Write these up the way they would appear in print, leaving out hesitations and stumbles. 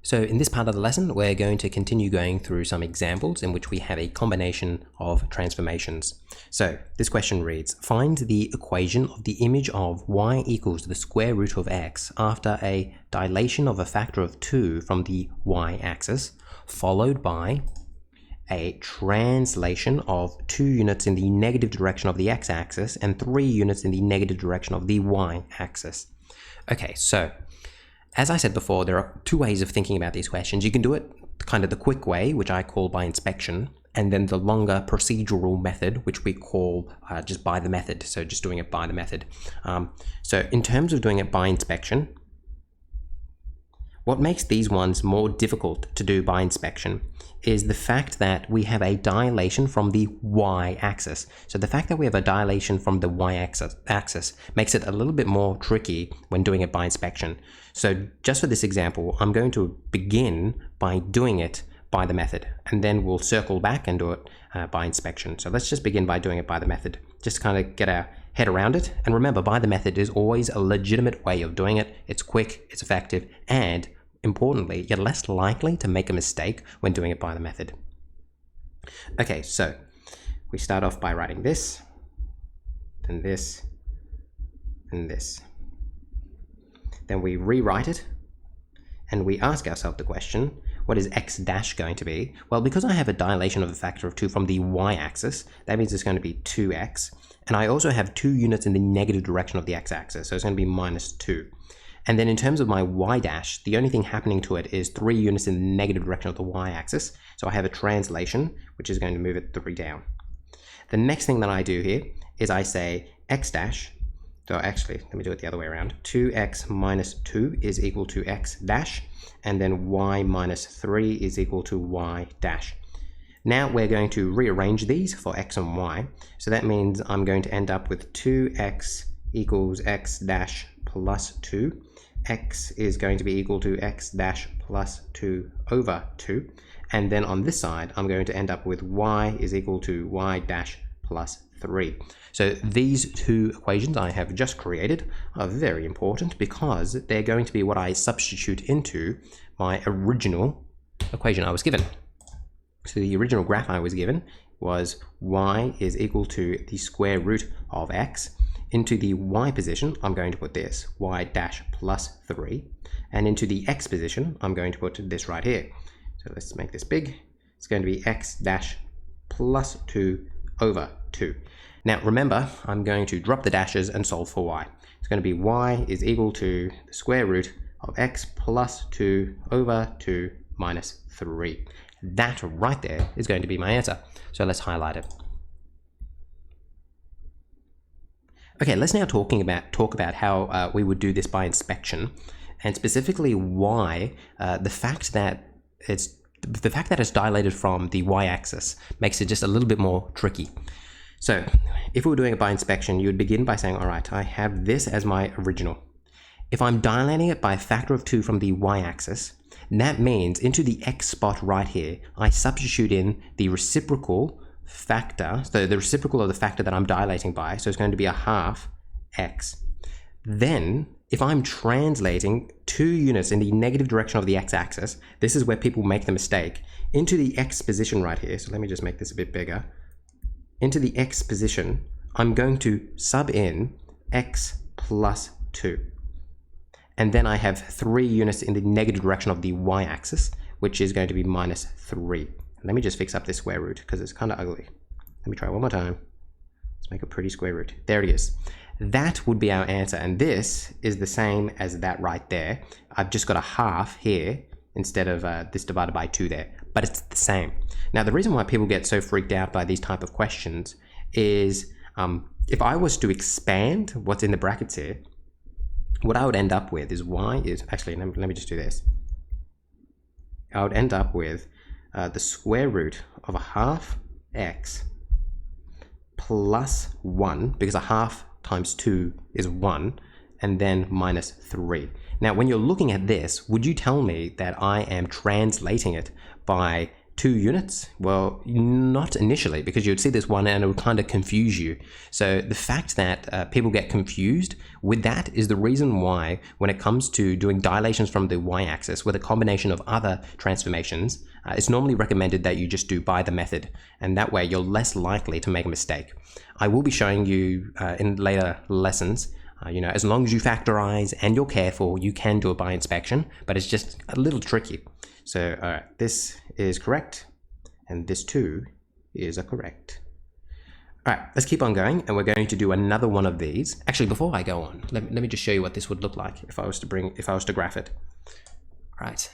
So in this part of the lesson, we're going to continue going through some examples in which we have a combination of transformations. So this question reads, find the equation of the image of y equals the square root of x after a dilation of a factor of 2 from the y-axis, followed by a translation of 2 units in the negative direction of the x-axis and 3 units in the negative direction of the y-axis. Okay, so as I said before, there are 2 ways of thinking about these questions. You can do it kind of the quick way, which I call by inspection, and then the longer procedural method, which we call just by the method. So just doing it by the method. So in terms of doing it by inspection, what makes these ones more difficult to do by inspection is the fact that we have a dilation from the y-axis. So the fact that we have a dilation from the y-axis makes it a little bit more tricky when doing it by inspection. So just for this example, I'm going to begin by doing it by the method, and then we'll circle back and do it by inspection. So let's just begin by doing it by the method, just to kind of get our head around it. And remember, by the method is always a legitimate way of doing it. It's quick, it's effective, and importantly, you're less likely to make a mistake when doing it by the method. Okay, so we start off by writing this, then this, and this. Then we rewrite it, and we ask ourselves the question, what is x dash going to be? Well, because I have a dilation of a factor of 2 from the y-axis, that means it's going to be 2x. And I also have 2 units in the negative direction of the x-axis, so it's going to be minus 2. And then in terms of my y dash, the only thing happening to it is 3 units in the negative direction of the y-axis. So I have a translation, which is going to move it 3 down. The next thing that I do here is I say x dash, so actually, let me do it the other way around. 2x minus 2 is equal to x dash, and then y minus 3 is equal to y dash. Now we're going to rearrange these for x and y. So that means I'm going to end up with 2x equals x dash plus 2. X is going to be equal to x dash plus 2 over 2. And then on this side, I'm going to end up with y is equal to y dash plus 3. So these 2 equations I have just created are very important because they're going to be what I substitute into my original equation I was given. So the original graph I was given was y is equal to the square root of x. Into the y position, I'm going to put this, y dash plus 3. And into the x position, I'm going to put this right here. So let's make this big. It's going to be x dash plus 2 over 2. Now remember, I'm going to drop the dashes and solve for y. It's going to be y is equal to the square root of x plus 2 over 2 minus 3. That right there is going to be my answer. So let's highlight it. Okay, let's now talk about how we would do this by inspection, and specifically why the fact that it's dilated from the y-axis makes it just a little bit more tricky. So if we were doing it by inspection, you would begin by saying, all right, I have this as my original. If I'm dilating it by a factor of 2 from the y-axis, that means into the x spot right here, I substitute in the reciprocal factor, so the reciprocal of the factor that I'm dilating by, so it's going to be a half x. Then, if I'm translating 2 units in the negative direction of the x-axis, this is where people make the mistake, into the x position right here, so let me just make this a bit bigger. Into the x position, I'm going to sub in x plus 2. And then I have 3 units in the negative direction of the y-axis, which is going to be minus 3. Let me just fix up this square root because it's kind of ugly. Let me try one more time. Let's make a pretty square root. There it is. That would be our answer. And this is the same as that right there. I've just got a half here instead of this divided by 2 there. But it's the same. Now, the reason why people get so freaked out by these type of questions is if I was to expand what's in the brackets here, what I would end up with is y is, actually, let me just do this. I would end up with the square root of a half x plus 1, because a half times 2 is 1, and then minus 3. Now, when you're looking at this, would you tell me that I am translating it by 2 units? Well, not initially, because you'd see this one and it would kind of confuse you. So the fact that people get confused with that is the reason why when it comes to doing dilations from the y-axis with a combination of other transformations, it's normally recommended that you just do by the method, and that way you're less likely to make a mistake. I will be showing you in later lessons, as long as you factorize and you're careful, you can do it by inspection, but it's just a little tricky. So, all right, this is correct, and this too is a correct. All right, let's keep on going, and we're going to do another one of these. Actually, before I go on, let me just show you what this would look like if I was to graph it. All right.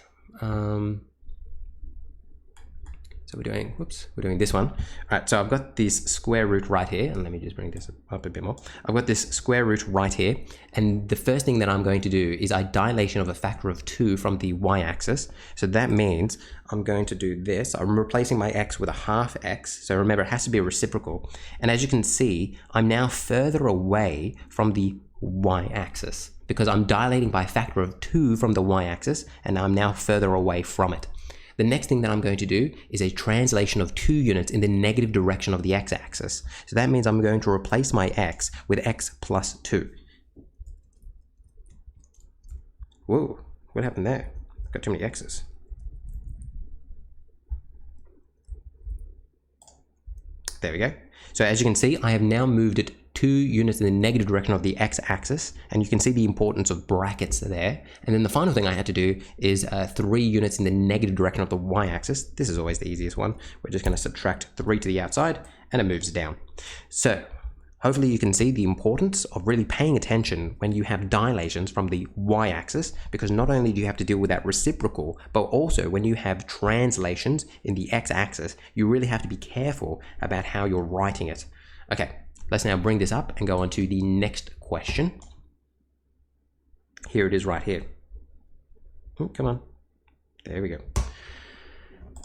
So we're doing this one. All right, so I've got this square root right here, and let me just bring this up a bit more. I've got this square root right here, and the first thing that I'm going to do is a dilation of a factor of 2 from the y-axis. So that means I'm going to do this. I'm replacing my x with a half x. So remember, it has to be a reciprocal. And as you can see, I'm now further away from the y-axis because I'm dilating by a factor of 2 from the y-axis, and I'm now further away from it. The next thing that I'm going to do is a translation of 2 units in the negative direction of the x-axis. So that means I'm going to replace my x with x plus 2. Whoa, what happened there? I've got too many x's. There we go. So as you can see, I have now moved it 2 units in the negative direction of the x-axis, and you can see the importance of brackets there. And then the final thing I had to do is 3 units in the negative direction of the y-axis. This is always the easiest one. We're just going to subtract 3 to the outside, and it moves down. So hopefully you can see the importance of really paying attention when you have dilations from the y-axis, because not only do you have to deal with that reciprocal, but also when you have translations in the x-axis, you really have to be careful about how you're writing it. Okay. Let's now bring this up and go on to the next question. Here it is right here. Oh, come on. There we go.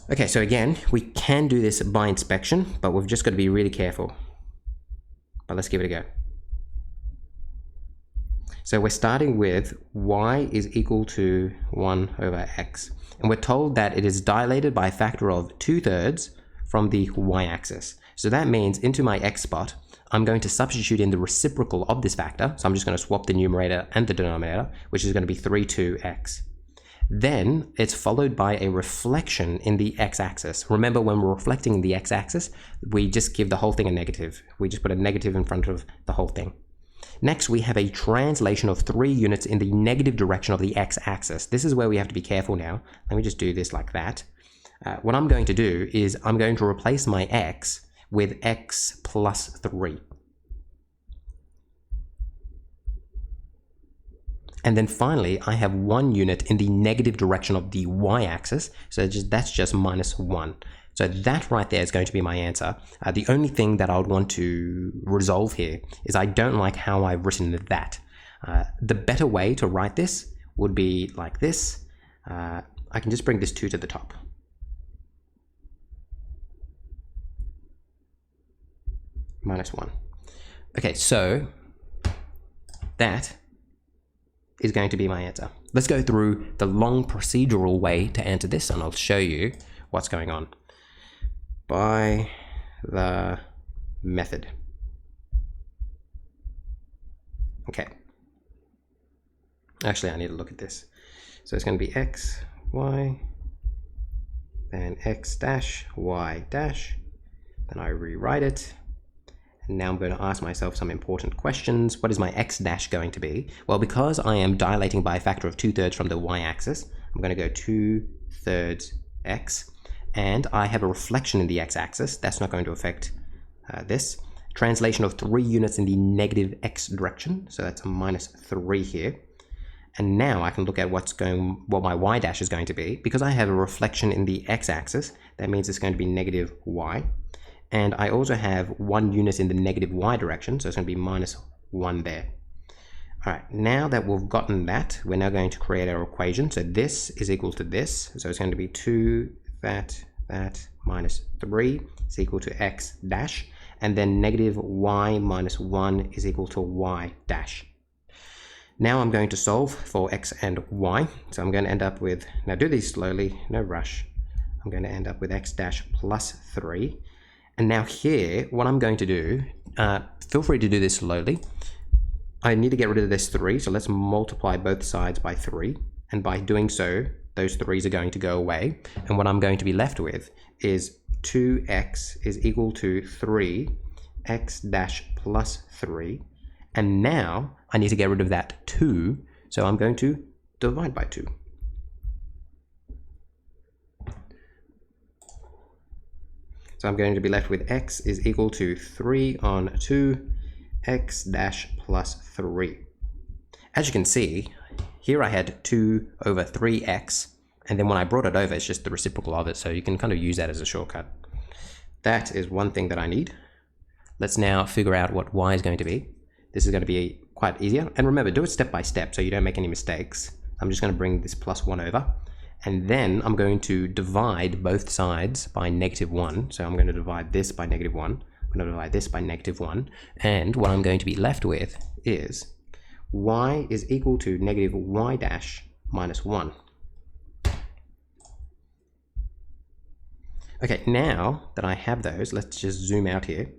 Okay, so again, we can do this by inspection, but we've just got to be really careful. But let's give it a go. So we're starting with y is equal to 1 over x. And we're told that it is dilated by a factor of 2/3 from the y-axis. So that means into my x spot, I'm going to substitute in the reciprocal of this factor. So I'm just going to swap the numerator and the denominator, which is going to be 3 2x. Then it's followed by a reflection in the x-axis. Remember, when we're reflecting in the x-axis, we just give the whole thing a negative. We just put a negative in front of the whole thing. Next, we have a translation of 3 units in the negative direction of the x-axis. This is where we have to be careful now. Let me just do this like that. What I'm going to do is I'm going to replace my x with x plus 3. And then finally, I have 1 unit in the negative direction of the y-axis. So that's just minus 1. So that right there is going to be my answer. The only thing that I would want to resolve here is I don't like how I've written that. The better way to write this would be like this. I can just bring this 2 to the top. Minus 1. Okay, so that is going to be my answer. Let's go through the long procedural way to answer this, and I'll show you what's going on. By the method. Okay. Actually, I need to look at this. So it's going to be x, y, then x dash, y dash. Then I rewrite it. And now I'm going to ask myself some important questions. What is my x dash going to be? Well, because I am dilating by a factor of 2/3 from the y-axis, I'm going to go 2/3 x. And I have a reflection in the x-axis. That's not going to affect this. Translation of 3 units in the negative x direction. So that's a minus 3 here. And now I can look at what my y dash is going to be. Because I have a reflection in the x-axis, that means it's going to be negative y. And I also have 1 unit in the negative y direction, so it's going to be minus 1 there. All right, now that we've gotten that, we're now going to create our equation. So this is equal to this. So it's going to be 2 that minus 3 is equal to x dash. And then negative y minus 1 is equal to y dash. Now I'm going to solve for x and y. So I'm going to end up with, now do these slowly, no rush. I'm going to end up with x dash plus 3. And now here, what I'm going to do, feel free to do this slowly. I need to get rid of this 3, so let's multiply both sides by 3. And by doing so, those 3's are going to go away. And what I'm going to be left with is 2x is equal to 3x dash plus 3. And now I need to get rid of that 2, so I'm going to divide by 2. So I'm going to be left with x is equal to 3 on 2 x dash plus 3. As you can see, here I had 2 over 3x, and then when I brought it over, it's just the reciprocal of it, so you can kind of use that as a shortcut. That is one thing that I need. Let's now figure out what y is going to be. This is going to be quite easier, and remember, do it step by step so you don't make any mistakes. I'm just going to bring this plus 1 over, and then I'm going to divide both sides by -1. So I'm going to divide this by -1. I'm going to divide this by -1, and what I'm going to be left with is y is equal to negative y dash minus 1. Okay, now that I have those, let's just zoom out here.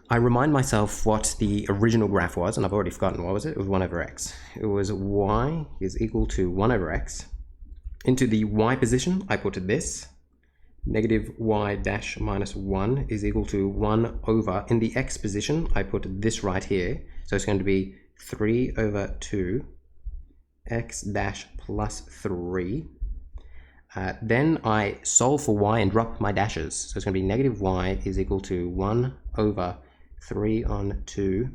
I remind myself what the original graph was, and I've already forgotten. What was it? It was 1 over x. It was y is equal to 1 over x. Into the y position, I put this. Negative y dash minus 1 is equal to 1 over. In the x position, I put this right here. So it's going to be 3 over 2 x dash plus 3. Then I solve for y and drop my dashes. So it's going to be negative y is equal to 1 over 3 on 2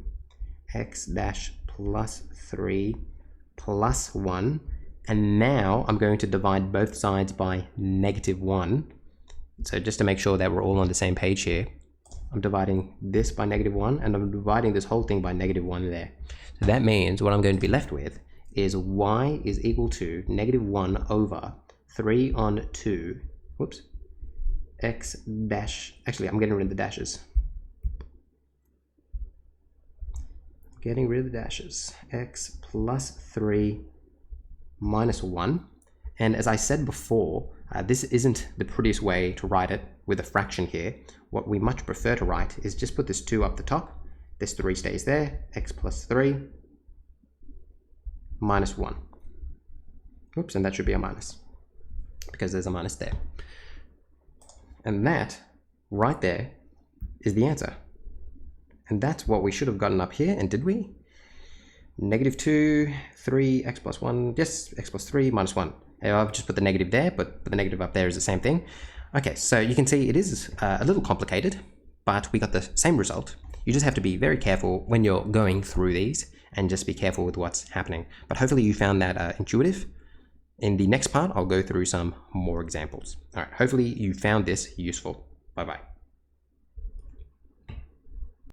x dash plus 3 plus 1. And now I'm going to divide both sides by -1. So just to make sure that we're all on the same page here, I'm dividing this by -1, and I'm dividing this whole thing by -1 there. So that means what I'm going to be left with is y is equal to -1 over 3 on 2, whoops, x dash, actually I'm getting rid of the dashes. Getting rid of the dashes, x plus 3 minus 1. And as I said before, this isn't the prettiest way to write it with a fraction here. What we much prefer to write is just put this 2 up the top, this 3 stays there, x plus 3 minus 1. Oops, and that should be a minus, because there's a minus there. And that, right there, is the answer. And that's what we should have gotten up here, and did we? -2, 3, x plus 1, yes, x plus 3, minus 1. I've just put the negative there, but the negative up there is the same thing. Okay, so you can see it is a little complicated, but we got the same result. You just have to be very careful when you're going through these, and just be careful with what's happening. But hopefully you found that intuitive. In the next part, I'll go through some more examples. All right, hopefully you found this useful. Bye-bye.